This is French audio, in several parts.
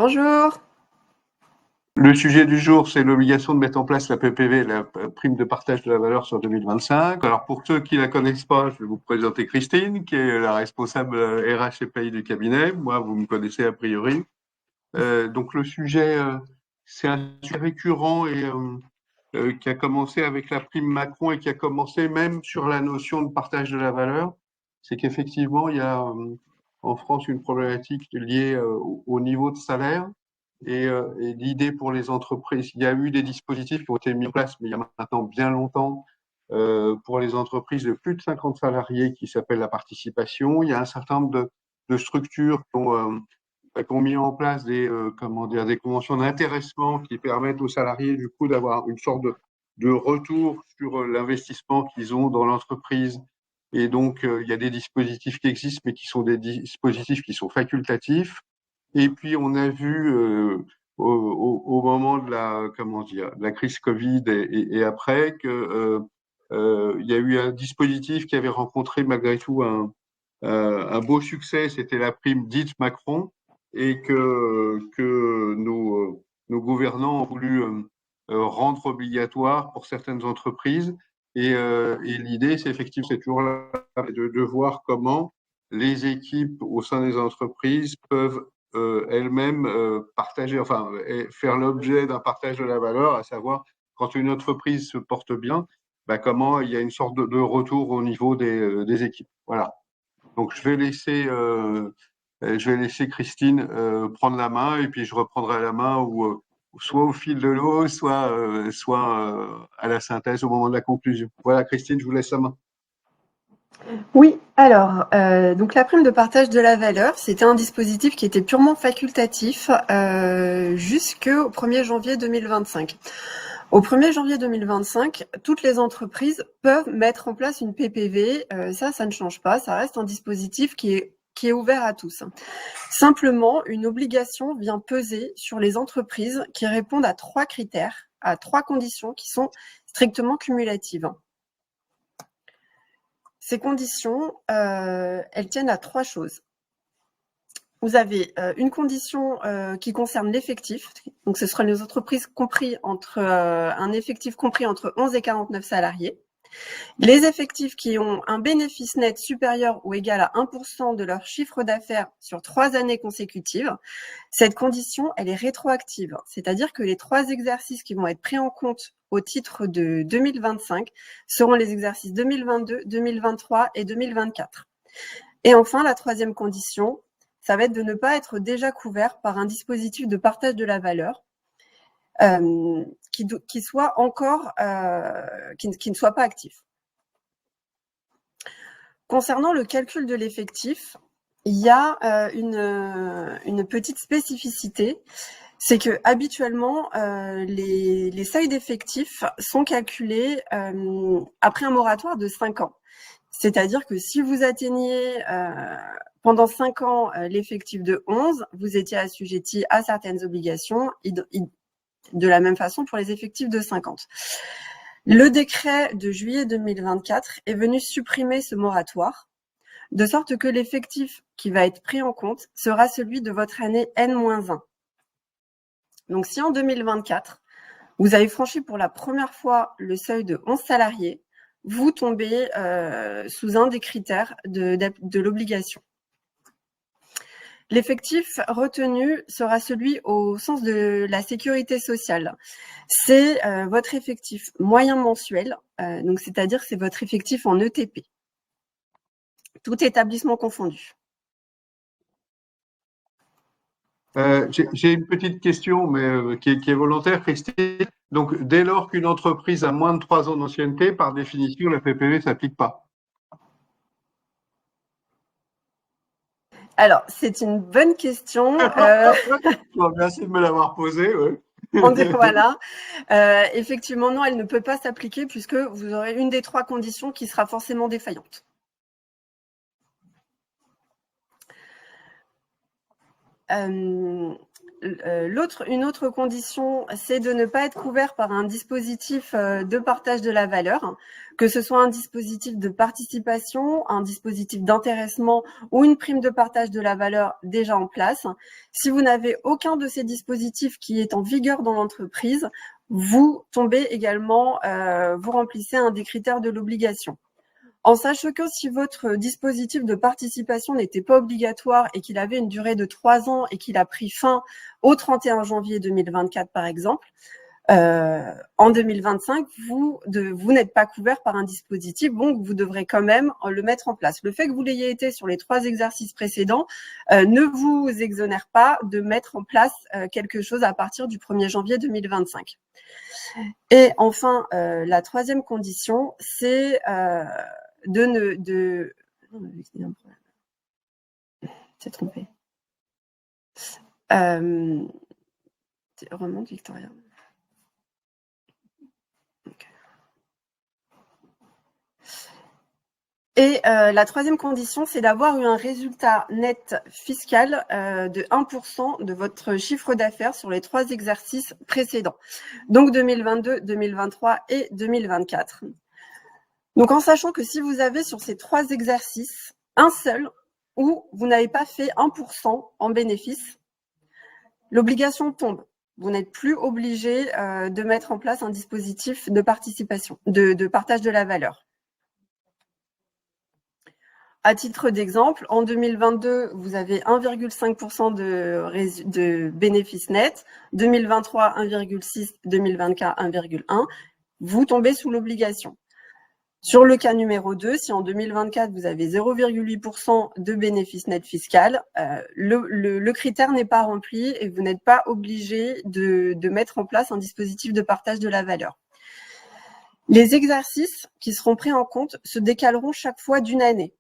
Bonjour. Le sujet du jour, c'est l'obligation de mettre en place la PPV, la prime de partage de la valeur sur 2025. Alors pour ceux qui la connaissent pas, je vais vous présenter Christine, qui est la responsable RH et pays du cabinet. Moi, vous me connaissez a priori. Donc le sujet, c'est un sujet récurrent et qui a commencé avec la prime Macron et qui a commencé même sur la notion de partage de la valeur. C'est qu'effectivement, il y a en France une problématique liée au niveau de salaire. Et l'idée pour les entreprises, il y a eu des dispositifs qui ont été mis en place, mais il y a maintenant bien longtemps, pour les entreprises de plus de 50 salariés qui s'appelle la participation. Il y a un certain nombre de structures qui ont mis en place des conventions d'intéressement qui permettent aux salariés du coup d'avoir une sorte de retour sur l'investissement qu'ils ont dans l'entreprise. Et donc, il y a des dispositifs qui existent, mais qui sont des dispositifs qui sont facultatifs. Et puis, on a vu au moment de la crise Covid et après il y a eu un dispositif qui avait rencontré malgré tout un beau succès, c'était la prime dite Macron, et que nos gouvernants ont voulu rendre obligatoire pour certaines entreprises. Et l'idée, c'est effectivement, c'est toujours là de voir comment les équipes au sein des entreprises peuvent elles-mêmes partager, enfin, faire l'objet d'un partage de la valeur, à savoir quand une entreprise se porte bien, bah, comment il y a une sorte de retour au niveau des équipes. Voilà. Donc je vais laisser Christine prendre la main et puis je reprendrai la main soit au fil de l'eau, soit à la synthèse au moment de la conclusion. Voilà, Christine, je vous laisse la main. Oui, alors, donc la prime de partage de la valeur, c'était un dispositif qui était purement facultatif jusqu'au 1er janvier 2025. Au 1er janvier 2025, toutes les entreprises peuvent mettre en place une PPV. Ça ne change pas, ça reste un dispositif qui est ouvert à tous. Simplement, une obligation vient peser sur les entreprises qui répondent à 3 critères, à 3 conditions qui sont strictement cumulatives. Ces conditions, elles tiennent à 3 choses. Vous avez une condition qui concerne l'effectif. Donc, ce sera les entreprises compris entre un effectif compris entre 11 et 49 salariés. Les effectifs qui ont un bénéfice net supérieur ou égal à 1% de leur chiffre d'affaires sur 3 années consécutives. Cette condition, elle est rétroactive. C'est-à-dire que les 3 exercices qui vont être pris en compte au titre de 2025 seront les exercices 2022, 2023 et 2024. Et enfin, la 3e condition, ça va être de ne pas être déjà couvert par un dispositif de partage de la valeur qui ne soit pas actif. Concernant le calcul de l'effectif, il y a une petite spécificité, c'est que habituellement les seuils d'effectifs sont calculés après un moratoire de 5 ans. C'est-à-dire que si vous atteignez pendant 5 ans l'effectif de 11, vous étiez assujetti à certaines obligations, de la même façon pour les effectifs de 50. Le décret de juillet 2024 est venu supprimer ce moratoire, de sorte que l'effectif qui va être pris en compte sera celui de votre année N-1. Donc si en 2024, vous avez franchi pour la première fois le seuil de 11 salariés, vous tombez sous un des critères de l'obligation. L'effectif retenu sera celui au sens de la sécurité sociale. C'est votre effectif moyen mensuel, donc c'est-à-dire c'est votre effectif en ETP, tout établissement confondu. J'ai une petite question, mais qui est volontaire, Christine. Donc, dès lors qu'une entreprise a moins de 3 ans d'ancienneté, par définition, la PPV ne s'applique pas. Alors, c'est une bonne question. Merci de me l'avoir posée. Ouais. Voilà. Effectivement, non, elle ne peut pas s'appliquer puisque vous aurez une des 3 conditions qui sera forcément défaillante. une autre condition, c'est de ne pas être couvert par un dispositif de partage de la valeur, que ce soit un dispositif de participation, un dispositif d'intéressement ou une prime de partage de la valeur déjà en place. Si vous n'avez aucun de ces dispositifs qui est en vigueur dans l'entreprise, vous tombez également, vous remplissez un des critères de l'obligation. En sachant que si votre dispositif de participation n'était pas obligatoire et qu'il avait une durée de 3 ans et qu'il a pris fin au 31 janvier 2024, par exemple, en 2025, vous n'êtes pas couvert par un dispositif, donc vous devrez quand même le mettre en place. Le fait que vous l'ayez été sur les 3 exercices précédents ne vous exonère pas de mettre en place quelque chose à partir du 1er janvier 2025. Et enfin, la 3e condition, c'est c'est trompé. Remonte, Victoria. Okay. Et la 3e condition, c'est d'avoir eu un résultat net fiscal de 1% de votre chiffre d'affaires sur les 3 exercices précédents, donc 2022, 2023 et 2024. Donc, en sachant que si vous avez sur ces 3 exercices un seul où vous n'avez pas fait 1% en bénéfice, l'obligation tombe. Vous n'êtes plus obligé de mettre en place un dispositif de participation, de partage de la valeur. À titre d'exemple, en 2022, vous avez 1,5% de bénéfices nets, 2023, 1,6%, 2024, 1,1%. Vous tombez sous l'obligation. Sur le cas numéro 2, si en 2024, vous avez 0,8% de bénéfice net fiscal, le critère n'est pas rempli et vous n'êtes pas obligé de mettre en place un dispositif de partage de la valeur. Les exercices qui seront pris en compte se décaleront chaque fois d'une année.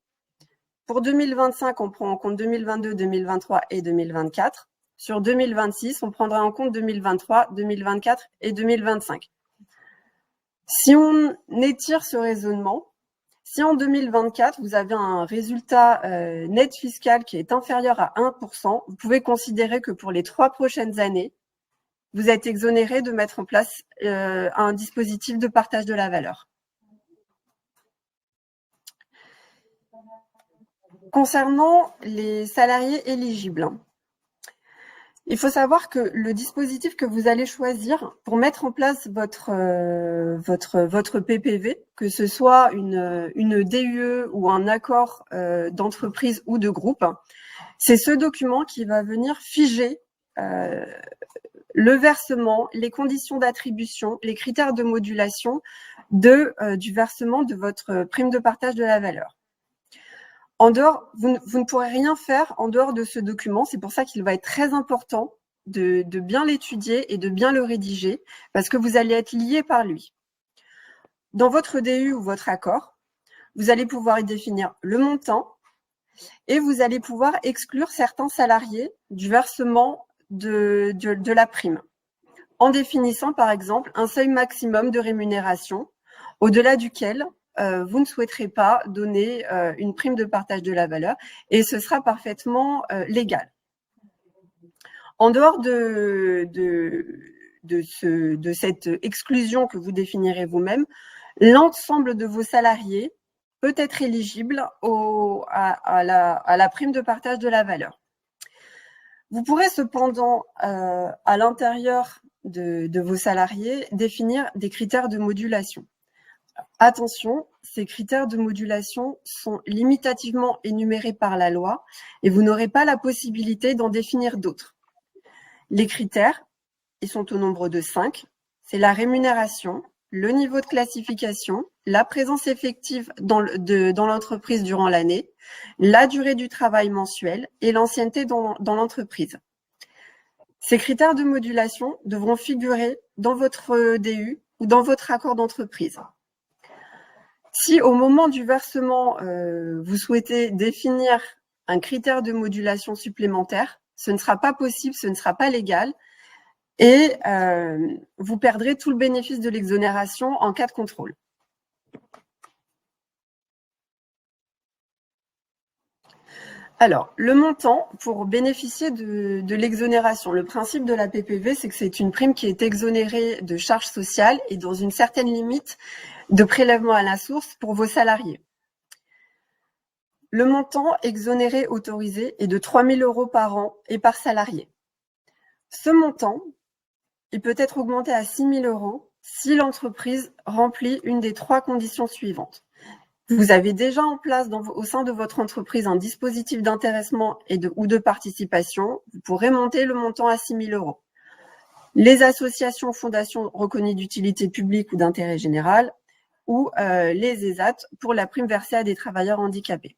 Pour 2025, on prend en compte 2022, 2023 et 2024. Sur 2026, on prendra en compte 2023, 2024 et 2025. Si on étire ce raisonnement, si en 2024, vous avez un résultat net fiscal qui est inférieur à 1%, vous pouvez considérer que pour les 3 prochaines années, vous êtes exonéré de mettre en place un dispositif de partage de la valeur. Concernant les salariés éligibles, il faut savoir que le dispositif que vous allez choisir pour mettre en place votre PPV, que ce soit une DUE ou un accord d'entreprise ou de groupe, c'est ce document qui va venir figer le versement, les conditions d'attribution, les critères de modulation du versement de votre prime de partage de la valeur. En dehors, vous ne pourrez rien faire en dehors de ce document. C'est pour ça qu'il va être très important de bien l'étudier et de bien le rédiger parce que vous allez être lié par lui. Dans votre DU ou votre accord, vous allez pouvoir y définir le montant et vous allez pouvoir exclure certains salariés du versement de la prime en définissant par exemple un seuil maximum de rémunération au-delà duquel vous ne souhaiterez pas donner une prime de partage de la valeur et ce sera parfaitement légal. En dehors de cette exclusion que vous définirez vous-même, l'ensemble de vos salariés peut être éligible à la prime de partage de la valeur. Vous pourrez cependant, à l'intérieur de vos salariés, définir des critères de modulation. Attention, ces critères de modulation sont limitativement énumérés par la loi et vous n'aurez pas la possibilité d'en définir d'autres. Les critères, ils sont au nombre de 5. C'est la rémunération, le niveau de classification, la présence effective dans l'entreprise durant l'année, la durée du travail mensuel et l'ancienneté dans l'entreprise. Ces critères de modulation devront figurer dans votre DU ou dans votre accord d'entreprise. Si au moment du versement, vous souhaitez définir un critère de modulation supplémentaire, ce ne sera pas possible, ce ne sera pas légal et vous perdrez tout le bénéfice de l'exonération en cas de contrôle. Alors, le montant pour bénéficier de l'exonération. Le principe de la PPV, c'est que c'est une prime qui est exonérée de charges sociales et dans une certaine limite de prélèvement à la source pour vos salariés. Le montant exonéré autorisé est de 3 000 € par an et par salarié. Ce montant, il peut être augmenté à 6 000 € si l'entreprise remplit une des 3 conditions suivantes. Vous avez déjà en place au sein de votre entreprise un dispositif d'intéressement ou de participation, vous pourrez monter le montant à 6 000 €. Les associations ou fondations reconnues d'utilité publique ou d'intérêt général ou les ESAT pour la prime versée à des travailleurs handicapés.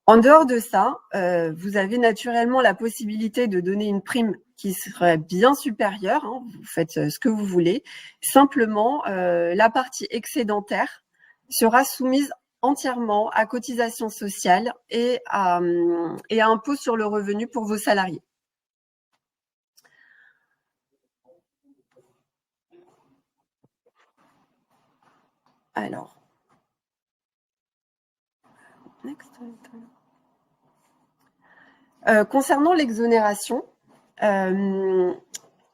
En dehors de ça, vous avez naturellement la possibilité de donner une prime qui serait bien supérieure, hein, vous faites ce que vous voulez. Simplement, la partie excédentaire sera soumise entièrement à cotisation sociale et à impôt sur le revenu pour vos salariés. Alors, concernant l'exonération,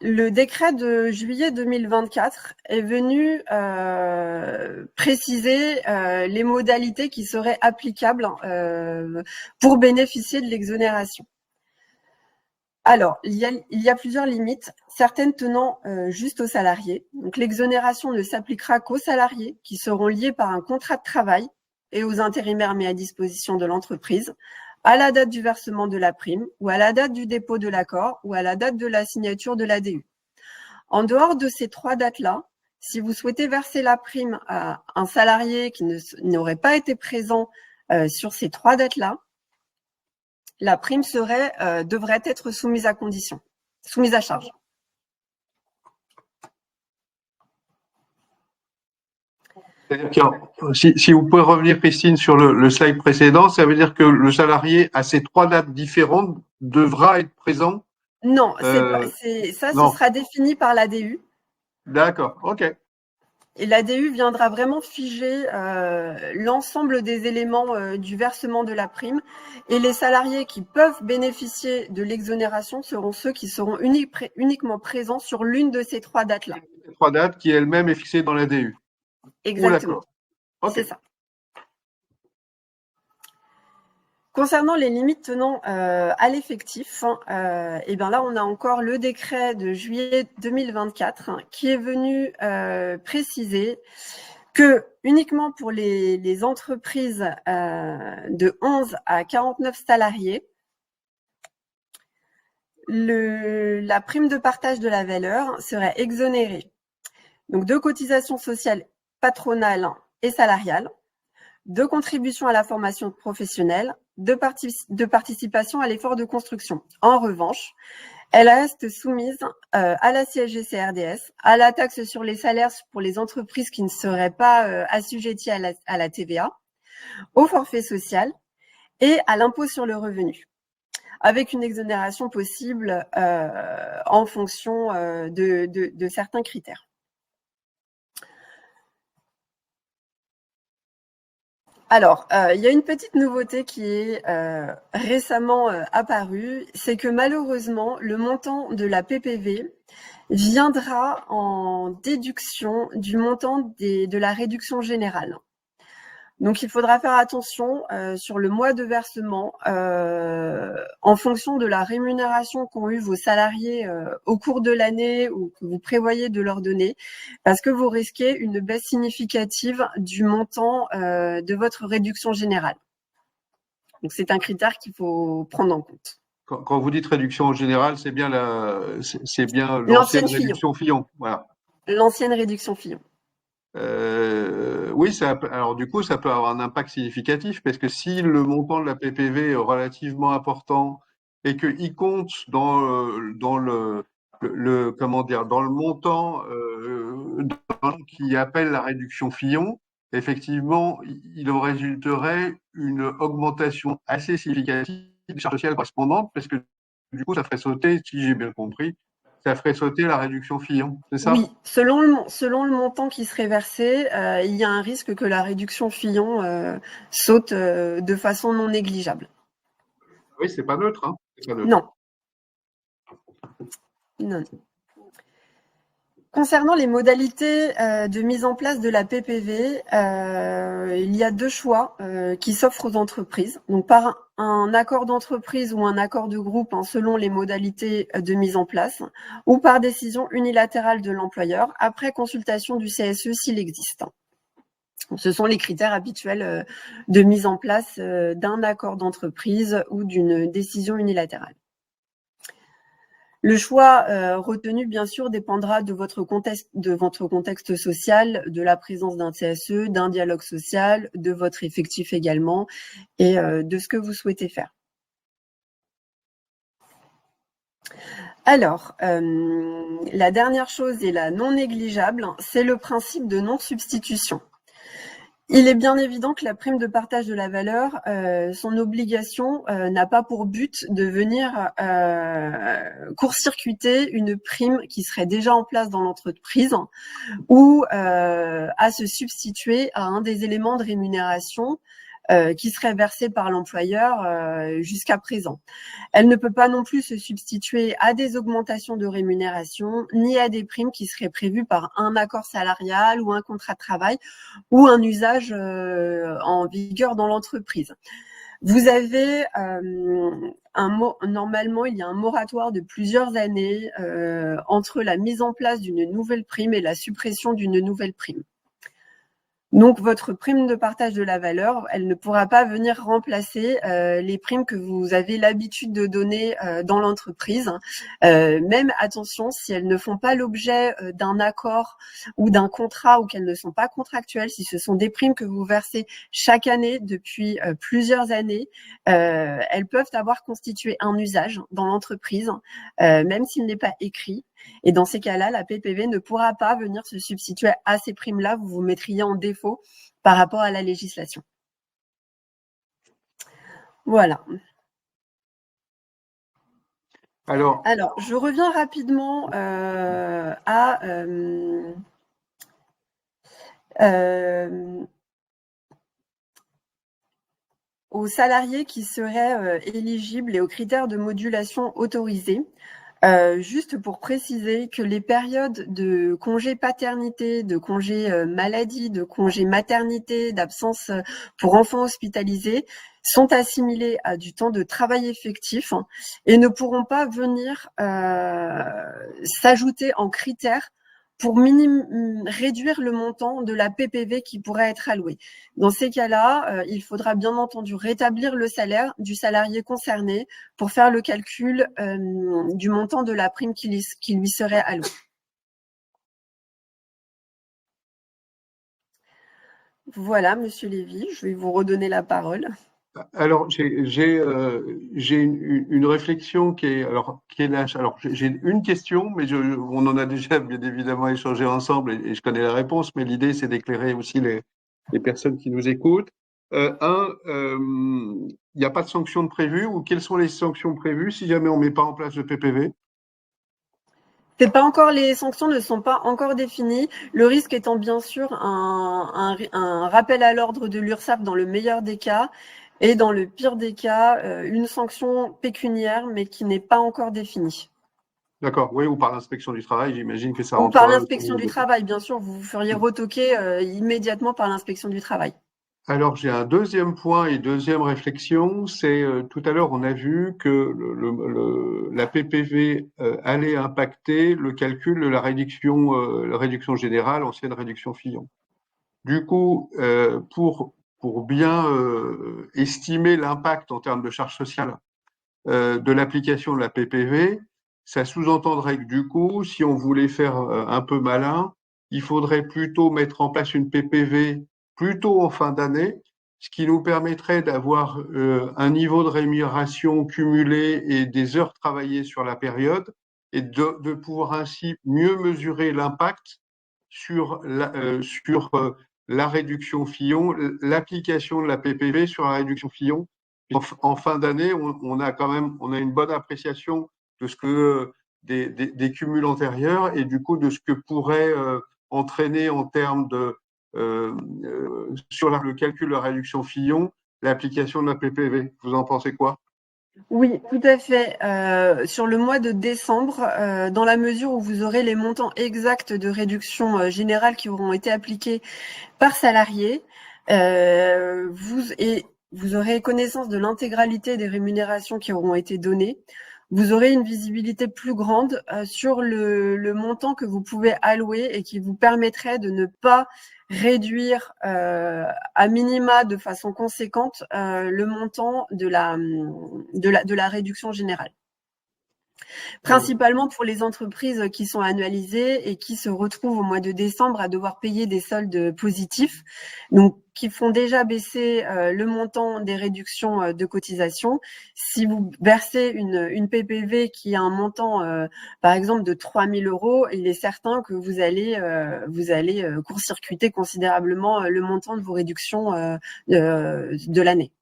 le décret de juillet 2024 est venu préciser les modalités qui seraient applicables pour bénéficier de l'exonération. Alors, il y a plusieurs limites, certaines tenant juste aux salariés. Donc, l'exonération ne s'appliquera qu'aux salariés qui seront liés par un contrat de travail et aux intérimaires mis à disposition de l'entreprise à la date du versement de la prime ou à la date du dépôt de l'accord ou à la date de la signature de l'ADU. En dehors de ces 3 dates-là, si vous souhaitez verser la prime à un salarié qui n'aurait pas été présent sur ces 3 dates-là, la prime devrait être soumise à condition, soumise à charge. Si vous pouvez revenir, Christine, sur le slide précédent, ça veut dire que le salarié à ces 3 dates différentes devra être présent? Non, ce sera défini par l'ADU. D'accord, ok. Et l'ADU viendra vraiment figer l'ensemble des éléments du versement de la prime. Et les salariés qui peuvent bénéficier de l'exonération seront ceux qui seront uniquement présents sur l'une de ces 3 dates-là. 3 dates qui elle-même est fixée dans l'ADU. Exactement. Okay. C'est ça. Concernant les limites tenant à l'effectif, et bien là, on a encore le décret de juillet 2024 qui est venu préciser que uniquement pour les entreprises de 11 à 49 salariés, la prime de partage de la valeur serait exonérée donc de cotisations sociales patronales et salariales, de contribution à la formation professionnelle, de participation à l'effort de construction. En revanche, elle reste soumise à la CSG-CRDS, à la taxe sur les salaires pour les entreprises qui ne seraient pas assujetties à la TVA, au forfait social et à l'impôt sur le revenu, avec une exonération possible en fonction de certains critères. Alors, il y a une petite nouveauté qui est récemment apparue, c'est que malheureusement, le montant de la PPV viendra en déduction du montant de la réduction générale. Donc, il faudra faire attention sur le mois de versement en fonction de la rémunération qu'ont eu vos salariés au cours de l'année ou que vous prévoyez de leur donner, parce que vous risquez une baisse significative du montant de votre réduction générale. Donc, c'est un critère qu'il faut prendre en compte. Quand vous dites réduction générale, c'est bien l'ancienne réduction Fillon. Voilà. L'ancienne réduction Fillon. Oui, alors du coup, ça peut avoir un impact significatif parce que si le montant de la PPV est relativement important et qu'il compte dans le montant qui appelle la réduction Fillon, effectivement, il en résulterait une augmentation assez significative des charges sociales correspondantes parce que du coup, ça ferait sauter, si j'ai bien compris, ça ferait sauter la réduction Fillon, c'est ça? Oui, selon le montant qui serait versé, il y a un risque que la réduction Fillon saute de façon non négligeable. Oui, c'est pas neutre, hein. C'est pas neutre. Non. Non. Concernant les modalités de mise en place de la PPV, il y a deux choix qui s'offrent aux entreprises. Donc par un accord d'entreprise ou un accord de groupe, hein, selon les modalités de mise en place, ou par décision unilatérale de l'employeur, après consultation du CSE s'il existe. Ce sont les critères habituels de mise en place d'un accord d'entreprise ou d'une décision unilatérale. Le choix retenu, bien sûr, dépendra de votre contexte social, de la présence d'un CSE, d'un dialogue social, de votre effectif également, et de ce que vous souhaitez faire. Alors, la dernière chose et la non négligeable, c'est le principe de non-substitution. Il est bien évident que la prime de partage de la valeur, son obligation n'a pas pour but de venir court-circuiter une prime qui serait déjà en place dans l'entreprise ou à se substituer à un des éléments de rémunération qui serait versé par l'employeur jusqu'à présent. Elle ne peut pas non plus se substituer à des augmentations de rémunération ni à des primes qui seraient prévues par un accord salarial ou un contrat de travail ou un usage en vigueur dans l'entreprise. Vous avez normalement, il y a un moratoire de plusieurs années entre la mise en place d'une nouvelle prime et la suppression d'une nouvelle prime. Donc, votre prime de partage de la valeur, elle ne pourra pas venir remplacer les primes que vous avez l'habitude de donner dans l'entreprise. Même, attention, si elles ne font pas l'objet d'un accord ou d'un contrat ou qu'elles ne sont pas contractuelles, si ce sont des primes que vous versez chaque année depuis plusieurs années, elles peuvent avoir constitué un usage dans l'entreprise, même s'il n'est pas écrit. Et dans ces cas-là, la PPV ne pourra pas venir se substituer à ces primes-là. Vous vous mettriez en défaut par rapport à la législation. Voilà. Alors, je reviens rapidement aux salariés qui seraient éligibles et aux critères de modulation autorisés. Juste pour préciser que les périodes de congé paternité, de congé maladie, de congé maternité, d'absence pour enfants hospitalisés sont assimilées à du temps de travail effectif et ne pourront pas venir s'ajouter en critères pour réduire le montant de la PPV qui pourrait être allouée. Dans ces cas-là, il faudra bien entendu rétablir le salaire du salarié concerné pour faire le calcul du montant de la prime qui lui serait allouée. Voilà, Monsieur Lévy, je vais vous redonner la parole. Alors, j'ai une réflexion qui est là. Alors, j'ai une question, mais on en a déjà bien évidemment échangé ensemble et je connais la réponse, mais l'idée, c'est d'éclairer aussi les personnes qui nous écoutent. Il n'y a pas de sanctions prévues ou quelles sont les sanctions prévues si jamais on ne met pas en place le PPV? Les sanctions ne sont pas encore définies. Le risque étant bien sûr un rappel à l'ordre de l'URSSAF dans le meilleur des cas et dans le pire des cas, une sanction pécuniaire mais qui n'est pas encore définie. D'accord, oui, ou par l'inspection du travail, j'imagine que ça Ou rentre. par l'inspection du travail, bien sûr, vous vous feriez retoquer immédiatement par l'inspection du travail. Alors, j'ai un deuxième point et deuxième réflexion, c'est tout à l'heure, on a vu que la PPV allait impacter le calcul de la réduction générale, ancienne réduction Fillon. Du coup, pour bien estimer l'impact en termes de charges sociales de l'application de la PPV, ça sous-entendrait que du coup, si on voulait faire un peu malin, il faudrait plutôt mettre en place une PPV plutôt en fin d'année, ce qui nous permettrait d'avoir un niveau de rémunération cumulé et des heures travaillées sur la période et de pouvoir ainsi mieux mesurer l'impact sur la réduction Fillon, l'application de la PPV sur la réduction Fillon. En fin d'année, on a une bonne appréciation de ce que des cumuls antérieurs et du coup de ce que pourrait entraîner en termes de sur le calcul de la réduction Fillon l'application de la PPV. Vous en pensez quoi? Oui, tout à fait. Sur le mois de décembre, dans la mesure où vous aurez les montants exacts de réduction générale qui auront été appliqués par salarié, vous aurez connaissance de l'intégralité des rémunérations qui auront été données. Vous aurez une visibilité plus grande sur le montant que vous pouvez allouer et qui vous permettrait de ne pas réduire à minima de façon conséquente le montant de la réduction générale. Principalement pour les entreprises qui sont annualisées et qui se retrouvent au mois de décembre à devoir payer des soldes positifs, donc qui font déjà baisser le montant des réductions de cotisation. Si vous versez une PPV qui a un montant, par exemple, de 3 000 €, il est certain que vous allez court-circuiter considérablement le montant de vos réductions de l'année.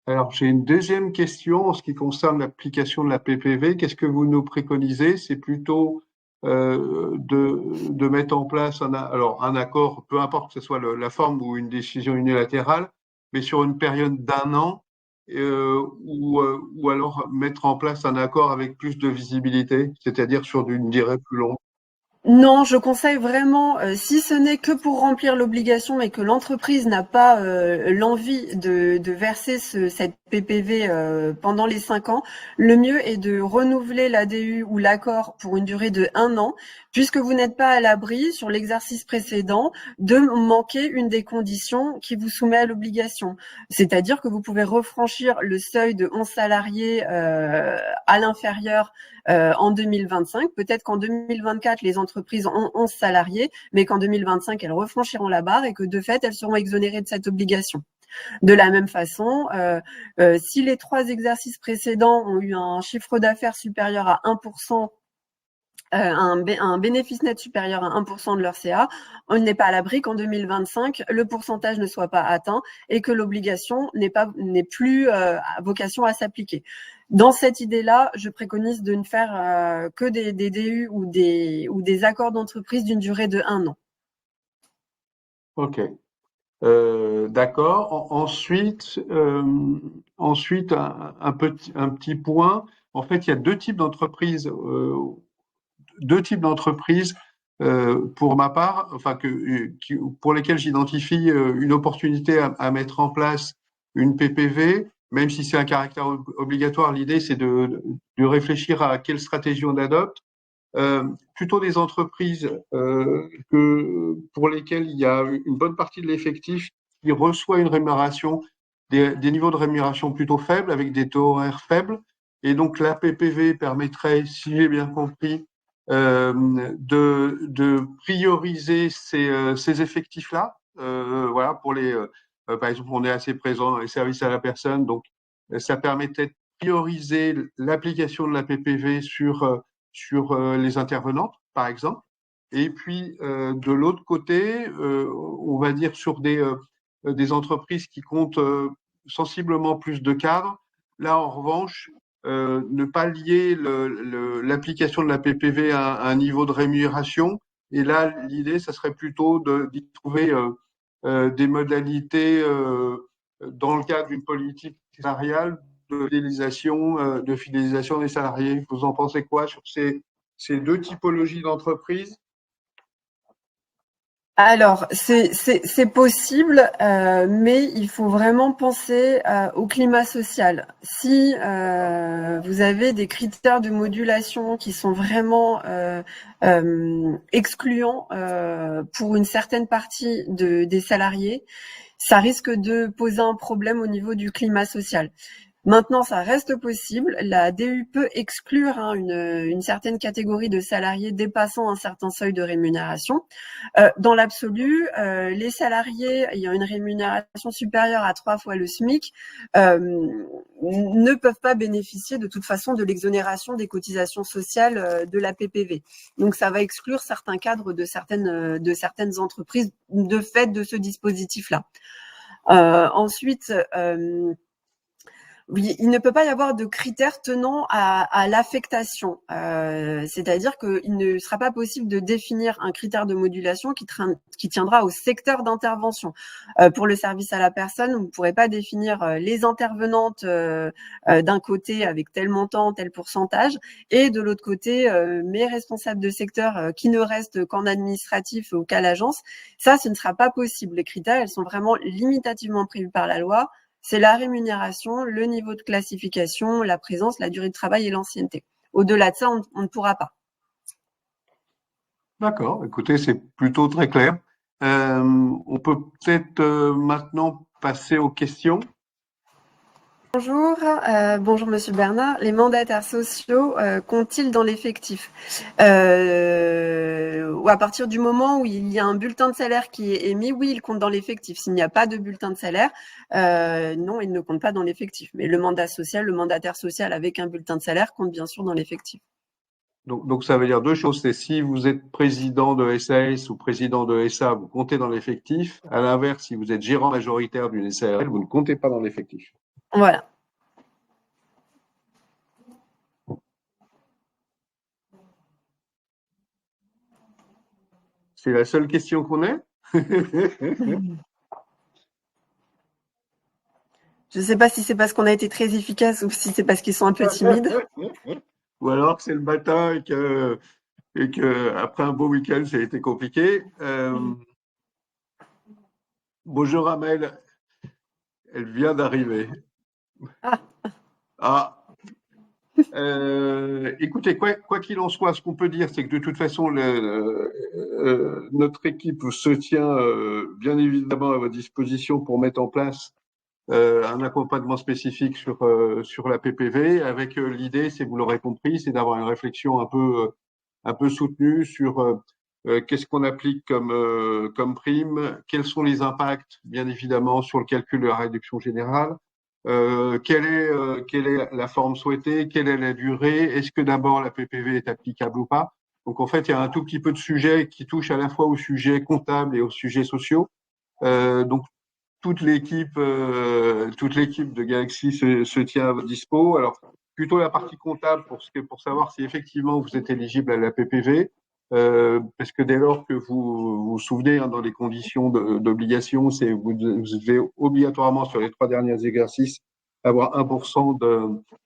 Alors, j'ai une deuxième question en ce qui concerne l'application de la PPV. Qu'est-ce que vous nous préconisez? C'est plutôt de mettre en place un accord, peu importe que ce soit la forme ou une décision unilatérale, mais sur une période d'un an, ou alors mettre en place un accord avec plus de visibilité, c'est-à-dire sur une durée plus longue. Non, je conseille vraiment, si ce n'est que pour remplir l'obligation et que l'entreprise n'a pas l'envie de verser cette PPV pendant les 5 ans, le mieux est de renouveler l'ADU ou l'accord pour une durée de 1 an, puisque vous n'êtes pas à l'abri sur l'exercice précédent de manquer une des conditions qui vous soumet à l'obligation. C'est-à-dire que vous pouvez refranchir le seuil de 11 salariés à l'inférieur en 2025. Peut-être qu'en 2024, les entreprises ont 11 salariés, mais qu'en 2025, elles refranchiront la barre et que de fait, elles seront exonérées de cette obligation. De la même façon, si les 3 exercices précédents ont eu un chiffre d'affaires supérieur à 1%, un bénéfice net supérieur à 1% de leur CA, on n'est pas à l'abri qu'en 2025, le pourcentage ne soit pas atteint et que l'obligation n'ait plus vocation à s'appliquer. Dans cette idée-là, je préconise de ne faire que des DU ou des accords d'entreprise d'une durée de 1 an. OK. D'accord. Ensuite, un petit point. En fait, il y a deux types d'entreprises pour ma part, enfin pour lesquelles j'identifie une opportunité à mettre en place une PPV, même si c'est un caractère obligatoire. L'idée, c'est de réfléchir à quelle stratégie on adopte. Plutôt des entreprises pour lesquelles il y a une bonne partie de l'effectif qui reçoit une rémunération, des niveaux de rémunération plutôt faibles, avec des taux horaires faibles. Et donc la PPV permettrait, si j'ai bien compris, de prioriser ces effectifs-là. Voilà, par exemple, on est assez présent dans les services à la personne, donc ça permettait de prioriser l'application de la PPV sur les intervenantes, par exemple. Et puis, de l'autre côté, on va dire sur des entreprises qui comptent sensiblement plus de cadres. Là, en revanche, ne pas lier l'application de la PPV à un niveau de rémunération. Et là, l'idée, ça serait plutôt d'y trouver des modalités dans le cadre d'une politique salariale de fidélisation des salariés. Vous en pensez quoi sur ces deux typologies d'entreprises? Alors, c'est possible, mais il faut vraiment penser au climat social. Si vous avez des critères de modulation qui sont vraiment excluants pour une certaine partie des salariés, ça risque de poser un problème au niveau du climat social. Maintenant, ça reste possible. La DU peut exclure une certaine catégorie de salariés dépassant un certain seuil de rémunération. Dans l'absolu, les salariés ayant une rémunération supérieure à 3 fois le SMIC ne peuvent pas bénéficier de toute façon de l'exonération des cotisations sociales de la PPV. Donc, ça va exclure certains cadres de certaines entreprises de fait de ce dispositif-là. Ensuite, Oui, il ne peut pas y avoir de critères tenant à l'affectation. C'est-à-dire qu'il ne sera pas possible de définir un critère de modulation qui tiendra au secteur d'intervention. Pour le service à la personne, vous ne pourrez pas définir les intervenantes d'un côté avec tel montant, tel pourcentage, et de l'autre côté, mes responsables de secteur qui ne restent qu'en administratif ou qu'à l'agence. Ça, ce ne sera pas possible. Les critères, elles sont vraiment limitativement prévus par la loi. C'est la rémunération, le niveau de classification, la présence, la durée de travail et l'ancienneté. Au-delà de ça, on ne pourra pas. D'accord, écoutez, c'est plutôt très clair. On peut peut-être maintenant passer aux questions. Bonjour, bonjour Monsieur Bernard. Les mandataires sociaux comptent-ils dans l'effectif ou à partir du moment où il y a un bulletin de salaire qui est émis, oui, ils comptent dans l'effectif. S'il n'y a pas de bulletin de salaire, non, ils ne comptent pas dans l'effectif. Mais le mandat social, le mandataire social avec un bulletin de salaire compte bien sûr dans l'effectif. Donc ça veut dire deux choses. C'est si vous êtes président de SAS ou président de SA, vous comptez dans l'effectif. À l'inverse, si vous êtes gérant majoritaire d'une SARL, vous ne comptez pas dans l'effectif. Voilà. C'est la seule question qu'on ait. Je ne sais pas si c'est parce qu'on a été très efficace ou si c'est parce qu'ils sont un peu timides. Ou alors que c'est le matin et que après un beau week-end, ça a été compliqué. Bonjour Amel, elle vient d'arriver. Ah, Ah, écoutez, quoi qu'il en soit, ce qu'on peut dire, c'est que de toute façon, notre équipe se tient bien évidemment à votre disposition pour mettre en place un accompagnement spécifique sur la PPV, avec l'idée, c'est vous l'aurez compris, c'est d'avoir une réflexion un peu soutenue sur qu'est-ce qu'on applique comme prime, quels sont les impacts, bien évidemment, sur le calcul de la réduction générale, quelle est la forme souhaitée, quelle est la durée, est-ce que d'abord la PPV est applicable ou pas. Donc en fait, il y a un tout petit peu de sujets qui touchent à la fois aux sujets comptables et aux sujets sociaux. Donc toute l'équipe de Galaxy se tient à votre dispo. Alors, plutôt la partie comptable pour savoir si effectivement vous êtes éligible à la PPV, parce que dès lors que vous vous souvenez, hein, dans les conditions d'obligation, c'est vous devez obligatoirement sur les 3 derniers exercices avoir 1%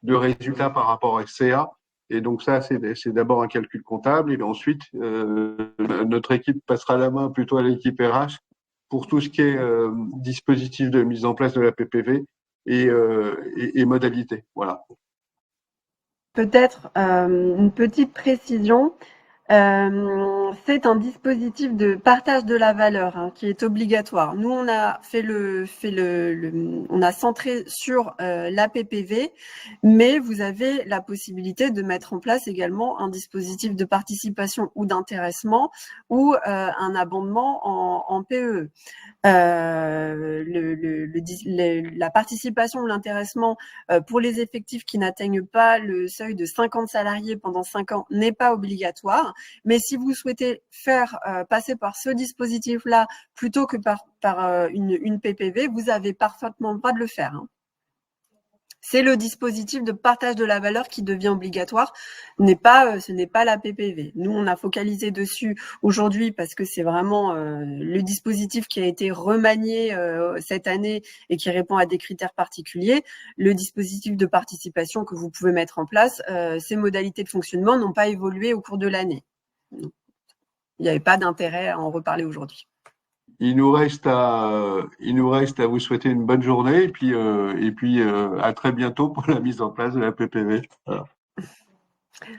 de résultats par rapport à CA. Et donc ça, c'est d'abord un calcul comptable, et ensuite notre équipe passera la main plutôt à l'équipe RH pour tout ce qui est dispositif de mise en place de la PPV et modalités. Voilà. peut-être une petite précision. C'est un dispositif de partage de la valeur hein, qui est obligatoire. Nous, on a on a centré sur la PPV, mais vous avez la possibilité de mettre en place également un dispositif de participation ou d'intéressement ou un abondement en PE. La participation ou l'intéressement pour les effectifs qui n'atteignent pas le seuil de 50 salariés pendant 5 ans n'est pas obligatoire. Mais si vous souhaitez faire passer par ce dispositif-là plutôt que par une PPV, vous avez parfaitement le droit de le faire. Hein. C'est le dispositif de partage de la valeur qui devient obligatoire, ce n'est pas la PPV. Nous, on a focalisé dessus aujourd'hui parce que c'est vraiment le dispositif qui a été remanié cette année et qui répond à des critères particuliers. Le dispositif de participation que vous pouvez mettre en place, ces modalités de fonctionnement n'ont pas évolué au cours de l'année. Il n'y avait pas d'intérêt à en reparler aujourd'hui. Il nous reste à vous souhaiter une bonne journée et puis à très bientôt pour la mise en place de la PPV. Voilà.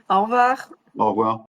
Au revoir. Au revoir.